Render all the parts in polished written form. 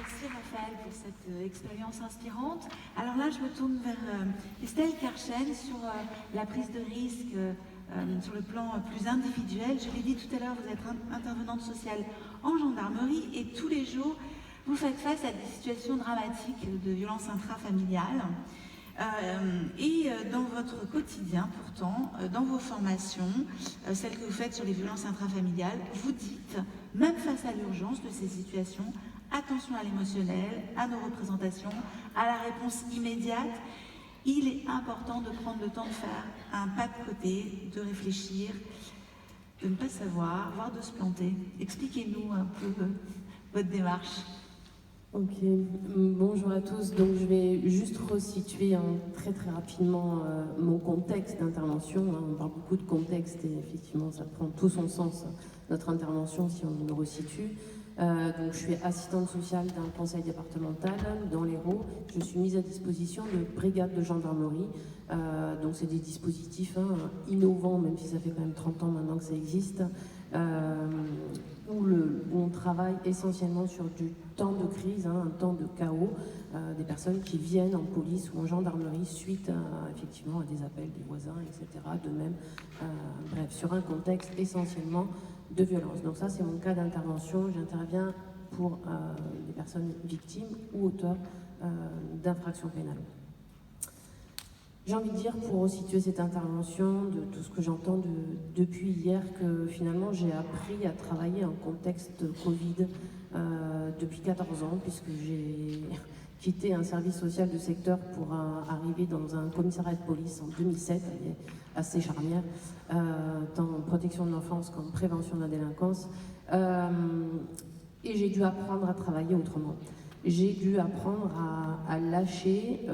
Merci Raphaël pour cette expérience inspirante. Alors là, je me tourne vers Estelle Karchen sur la prise de risque sur le plan plus individuel. Je l'ai dit tout à l'heure, vous êtes intervenante sociale en gendarmerie et tous les jours, vous faites face à des situations dramatiques de violence intrafamiliale. Et dans votre quotidien, pourtant, dans vos formations, celles que vous faites sur les violences intrafamiliales, vous dites, même face à l'urgence de ces situations, attention à l'émotionnel, à nos représentations, à la réponse immédiate. Il est important de prendre le temps de faire un pas de côté, de réfléchir, de ne pas savoir, voire de se planter. Expliquez-nous un peu votre démarche. Ok, bonjour à tous. Donc je vais juste resituer très rapidement mon contexte d'intervention. On parle beaucoup de contexte et effectivement ça prend tout son sens, notre intervention, si on le resitue. Donc je suis assistante sociale d'un conseil départemental dans l'Hérault. Je suis mise à disposition de brigades de gendarmerie. Donc c'est des dispositifs innovants, même si ça fait quand même 30 ans maintenant que ça existe. Où on travaille essentiellement sur du temps de crise, un temps de chaos, des personnes qui viennent en police ou en gendarmerie suite effectivement à des appels des voisins, etc. De même, bref, sur un contexte essentiellement de violence. Donc ça, c'est mon cas d'intervention. J'interviens pour des personnes victimes ou auteurs d'infractions pénales. J'ai envie de dire, pour resituer cette intervention, de tout ce que j'entends depuis hier, que finalement j'ai appris à travailler en contexte Covid depuis 14 ans, puisque j'ai quitté un service social de secteur pour arriver dans un commissariat de police en 2007, assez charnière, tant en protection de l'enfance qu'en prévention de la délinquance. Et j'ai dû apprendre à travailler autrement. J'ai dû apprendre à lâcher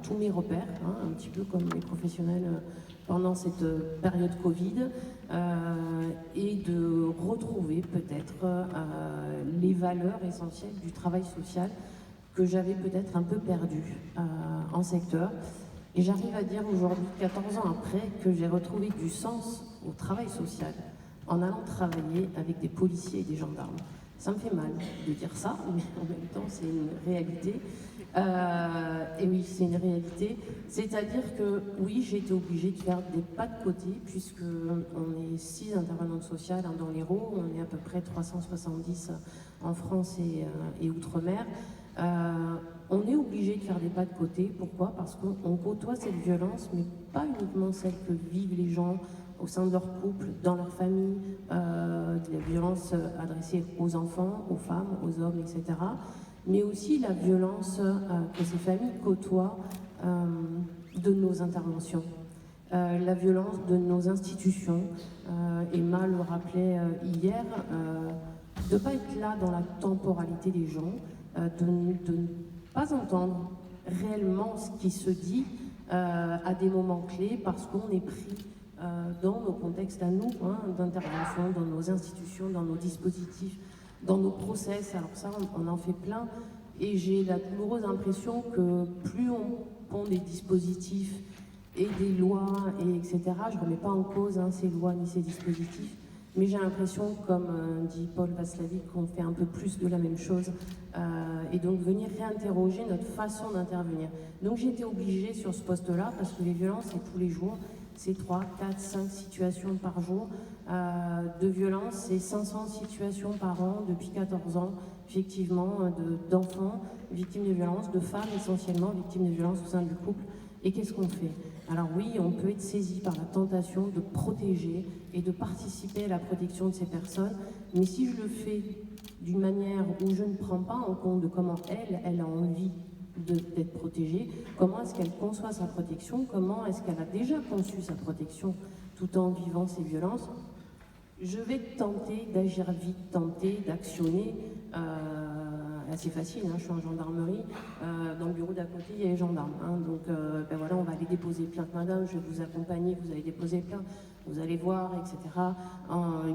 tous mes repères, un petit peu comme les professionnels pendant cette période Covid, et de retrouver peut-être les valeurs essentielles du travail social que j'avais peut-être un peu perdu en secteur. Et j'arrive à dire aujourd'hui, 14 ans après, que j'ai retrouvé du sens au travail social en allant travailler avec des policiers et des gendarmes. Ça me fait mal de dire ça, mais en même temps, c'est une réalité. Et oui, c'est une réalité. C'est-à-dire que, oui, j'ai été obligée de faire des pas de côté, puisqu'on est 6 intervenantes sociales dans l'Hérault, on est à peu près 370 en France et Outre-mer. On est obligé de faire des pas de côté. Pourquoi? Parce qu'on côtoie cette violence, mais pas uniquement celle que vivent les gens au sein de leur couple, dans leur famille, de la violence adressée aux enfants, aux femmes, aux hommes, etc. Mais aussi la violence que ces familles côtoient de nos interventions, la violence de nos institutions. Emma le rappelait hier, de ne pas être là dans la temporalité des gens, de ne pas entendre réellement ce qui se dit à des moments clés parce qu'on est pris dans nos contextes à nous, d'intervention, dans nos institutions, dans nos dispositifs, dans nos process. Alors ça, on en fait plein. Et j'ai la douloureuse impression que plus on pond des dispositifs et des lois, etc., je ne remets pas en cause ces lois ni ces dispositifs, mais j'ai l'impression, comme dit Paul Václavic, qu'on fait un peu plus de la même chose, et donc venir réinterroger notre façon d'intervenir. Donc j'ai été obligée sur ce poste-là, parce que les violences, c'est tous les jours, c'est 3, 4, 5 situations par jour de violence, c'est 500 situations par an depuis 14 ans, effectivement, d'enfants victimes de violences, de femmes essentiellement victimes de violences au sein du couple. Et qu'est-ce qu'on fait? Alors oui, on peut être saisi par la tentation de protéger et de participer à la protection de ces personnes, mais si je le fais d'une manière où je ne prends pas en compte de comment elle a envie d'être protégée, comment est-ce qu'elle conçoit sa protection, comment est-ce qu'elle a déjà conçu sa protection tout en vivant ces violences, je vais tenter d'agir vite, tenter d'actionner. C'est facile, je suis en gendarmerie, dans le bureau d'à côté il y a les gendarmes, donc voilà, on va aller déposer plainte, madame, je vais vous accompagner, vous allez déposer plainte, vous allez voir, etc.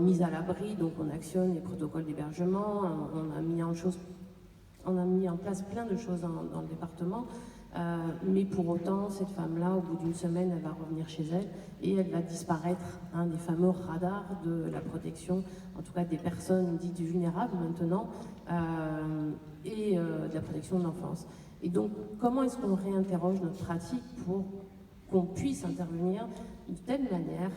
Mise à l'abri, donc on actionne les protocoles d'hébergement, on a mis en place plein de choses dans le département, Mais pour autant, cette femme-là, au bout d'une semaine, elle va revenir chez elle et elle va disparaître des fameux radars de la protection, en tout cas des personnes dites vulnérables maintenant, et de la protection de l'enfance. Et donc, comment est-ce qu'on réinterroge notre pratique pour qu'on puisse intervenir de telle manière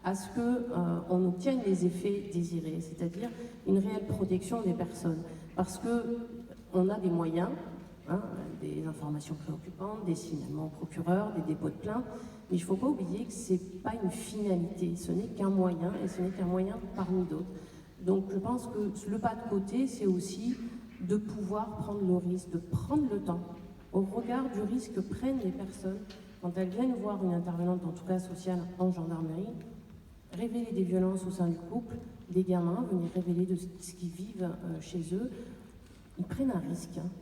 à ce qu'on obtienne les effets désirés, c'est-à-dire une réelle protection des personnes. Parce qu'on a des moyens, des informations préoccupantes, des signalements au procureur, des dépôts de plainte, mais il ne faut pas oublier que ce n'est pas une finalité, ce n'est qu'un moyen, et ce n'est qu'un moyen parmi d'autres. Donc je pense que le pas de côté, c'est aussi de pouvoir prendre le risque, de prendre le temps, au regard du risque que prennent les personnes quand elles viennent voir une intervenante, en tout cas sociale, en gendarmerie, révéler des violences au sein du couple, des gamins, venir révéler de ce qu'ils vivent chez eux. Ils prennent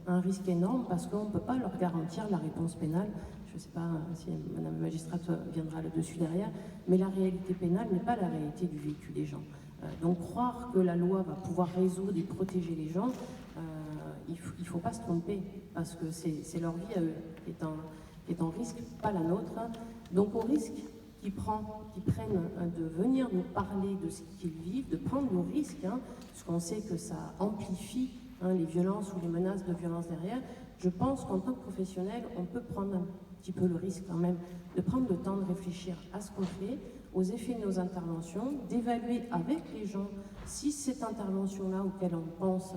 un risque énorme parce qu'on ne peut pas leur garantir la réponse pénale. Je ne sais pas si Madame la magistrate viendra là-dessus derrière, mais la réalité pénale n'est pas la réalité du vécu des gens. Donc croire que la loi va pouvoir résoudre et protéger les gens, il ne faut pas se tromper, parce que c'est leur vie à eux qui est en risque, pas la nôtre. Donc au risque qu'ils prennent de venir nous parler de ce qu'ils vivent, de prendre le risque, parce qu'on sait que ça amplifie les violences ou les menaces de violence derrière, je pense qu'en tant que professionnel, on peut prendre un petit peu le risque quand même de prendre le temps de réfléchir à ce qu'on fait, aux effets de nos interventions, d'évaluer avec les gens si cette intervention-là auquel on pense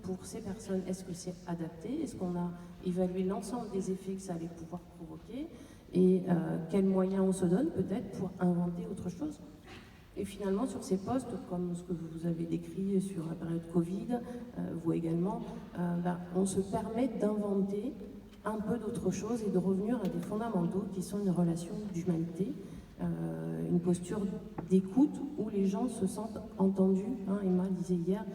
pour ces personnes, est-ce que c'est adapté, est-ce qu'on a évalué l'ensemble des effets que ça allait pouvoir provoquer et quels moyens on se donne peut-être pour inventer autre chose. Et finalement, sur ces postes, comme ce que vous avez décrit sur la période Covid, vous également, on se permet d'inventer un peu d'autre chose et de revenir à des fondamentaux qui sont une relation d'humanité, une posture d'écoute où les gens se sentent entendus. Emma disait hier,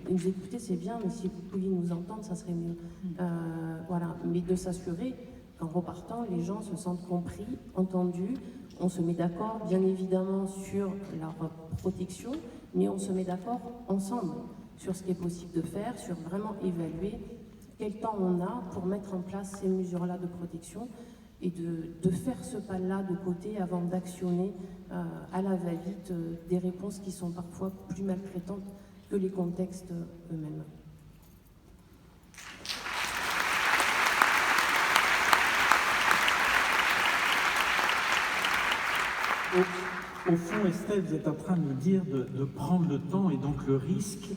nous écouter c'est bien, mais si vous pouviez nous entendre, ça serait mieux. Voilà, mais de s'assurer qu'en repartant, les gens se sentent compris, entendus. On se met d'accord, bien évidemment, sur leur protection, mais on se met d'accord ensemble sur ce qui est possible de faire, sur vraiment évaluer quel temps on a pour mettre en place ces mesures-là de protection et de faire ce pas-là de côté avant d'actionner à la va-vite des réponses qui sont parfois plus maltraitantes que les contextes eux-mêmes. Au fond, Estelle, vous êtes en train de nous dire de prendre le temps et donc le risque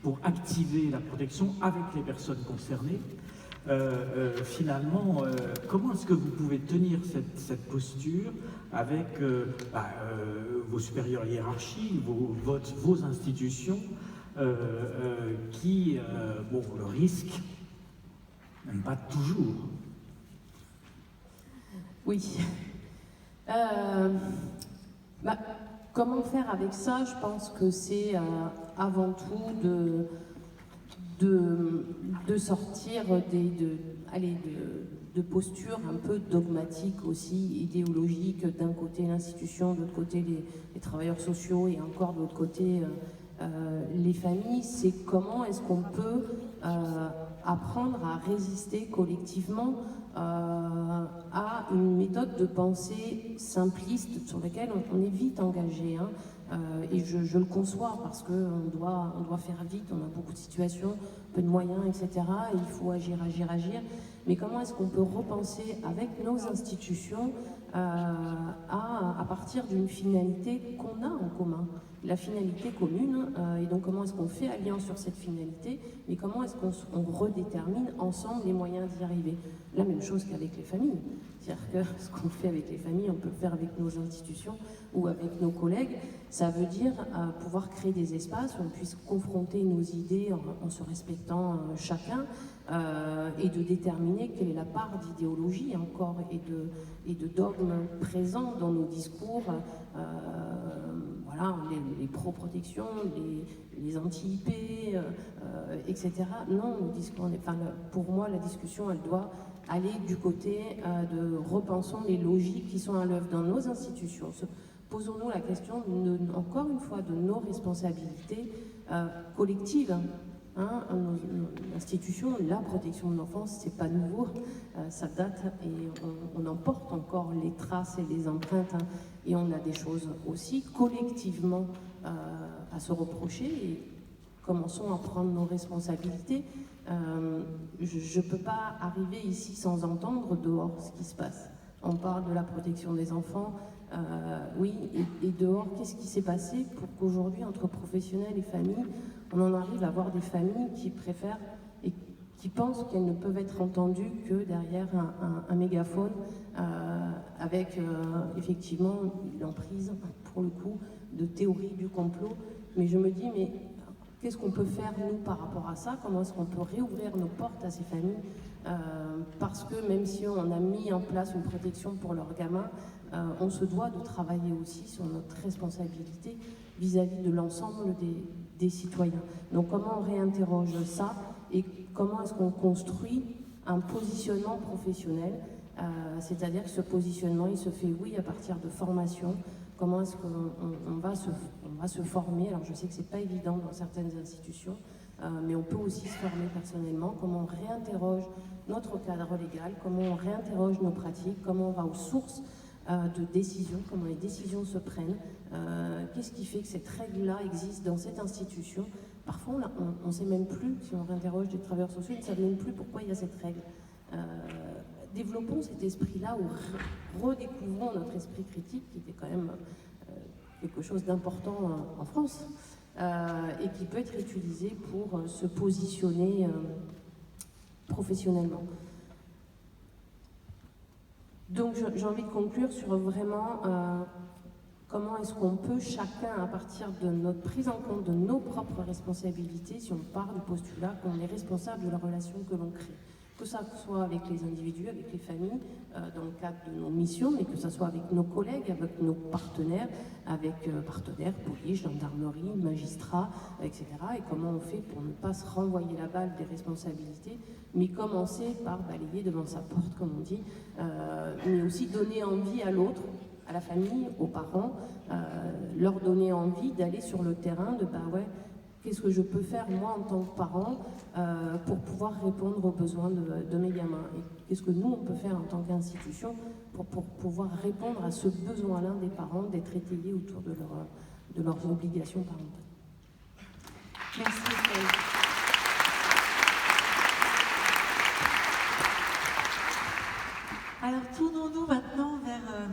pour activer la protection avec les personnes concernées. Finalement, comment est-ce que vous pouvez tenir cette posture avec vos supérieurs hiérarchiques, vos institutions, qui, le risque n'aime pas toujours. Oui. Comment faire avec ça? Je pense que c'est avant tout de sortir de postures un peu dogmatiques aussi, idéologiques. D'un côté l'institution, de l'autre côté les travailleurs sociaux et encore de l'autre côté les familles. C'est comment est-ce qu'on peut apprendre à résister collectivement à une méthode de pensée simpliste sur laquelle on est vite engagé. Et je le conçois parce qu'on doit faire vite, on a beaucoup de situations, peu de moyens, etc. Et il faut agir. Mais comment est-ce qu'on peut repenser avec nos institutions à partir d'une finalité qu'on a en commun, la finalité commune, et donc comment est-ce qu'on fait alliance sur cette finalité, mais comment est-ce qu'on redétermine ensemble les moyens d'y arriver. La même chose qu'avec les familles, c'est-à-dire que ce qu'on fait avec les familles, on peut le faire avec nos institutions ou avec nos collègues. Ça veut dire pouvoir créer des espaces où on puisse confronter nos idées en se respectant chacun, et de déterminer quelle est la part d'idéologie encore et de dogmes présents dans nos discours, voilà, les pro-protection, les anti-IP, etc. Non, pour moi, la discussion, elle doit aller du côté de repensons les logiques qui sont à l'œuvre dans nos institutions. Posons-nous la question, encore une fois, de nos responsabilités collectives. Hein, l'institution, la protection de l'enfance, c'est pas nouveau, ça date et on en porte encore les traces et les empreintes. Hein, et on a des choses aussi collectivement à se reprocher et commençons à prendre nos responsabilités. Je ne peux pas arriver ici sans entendre dehors ce qui se passe. On parle de la protection des enfants, oui, et dehors, qu'est-ce qui s'est passé pour qu'aujourd'hui, entre professionnels et familles, on en arrive à avoir des familles qui préfèrent et qui pensent qu'elles ne peuvent être entendues que derrière un mégaphone avec effectivement l'emprise, pour le coup, de théorie du complot. Mais je me dis, mais qu'est-ce qu'on peut faire, nous, par rapport à ça? Comment est-ce qu'on peut réouvrir nos portes à ces familles? Parce que même si on a mis en place une protection pour leurs gamins, on se doit de travailler aussi sur notre responsabilité vis-à-vis de l'ensemble des citoyens. Donc comment on réinterroge ça et comment est-ce qu'on construit un positionnement professionnel, c'est-à-dire que ce positionnement, il se fait, oui, à partir de formation. Comment est-ce qu'on va se former? Alors je sais que c'est pas évident dans certaines institutions, mais on peut aussi se former personnellement. Comment on réinterroge notre cadre légal, comment on réinterroge nos pratiques, comment on va aux sources de décisions, comment les décisions se prennent, qu'est-ce qui fait que cette règle-là existe dans cette institution. Parfois, on ne sait même plus, si on réinterroge des travailleurs sociaux, ils ne savent même plus pourquoi il y a cette règle. Développons cet esprit-là ou redécouvrons notre esprit critique, qui était quand même quelque chose d'important en France, et qui peut être utilisé pour se positionner professionnellement. Donc j'ai envie de conclure sur vraiment comment est-ce qu'on peut chacun, à partir de notre prise en compte de nos propres responsabilités, si on part du postulat qu'on est responsable de la relation que l'on crée. Que ça soit avec les individus, avec les familles, dans le cadre de nos missions, mais que ça soit avec nos collègues, avec nos partenaires, police, gendarmerie, magistrats, etc. Et comment on fait pour ne pas se renvoyer la balle des responsabilités, mais commencer par balayer devant sa porte, comme on dit, mais aussi donner envie à l'autre, à la famille, aux parents, leur donner envie d'aller sur le terrain, de qu'est-ce que je peux faire moi en tant que parent pour pouvoir répondre aux besoins de mes gamins? Et qu'est-ce que nous, on peut faire en tant qu'institution pour pouvoir répondre à ce besoin-là des parents d'être étayés autour de leurs obligations parentales? Merci Estelle. Alors tournons-nous maintenant vers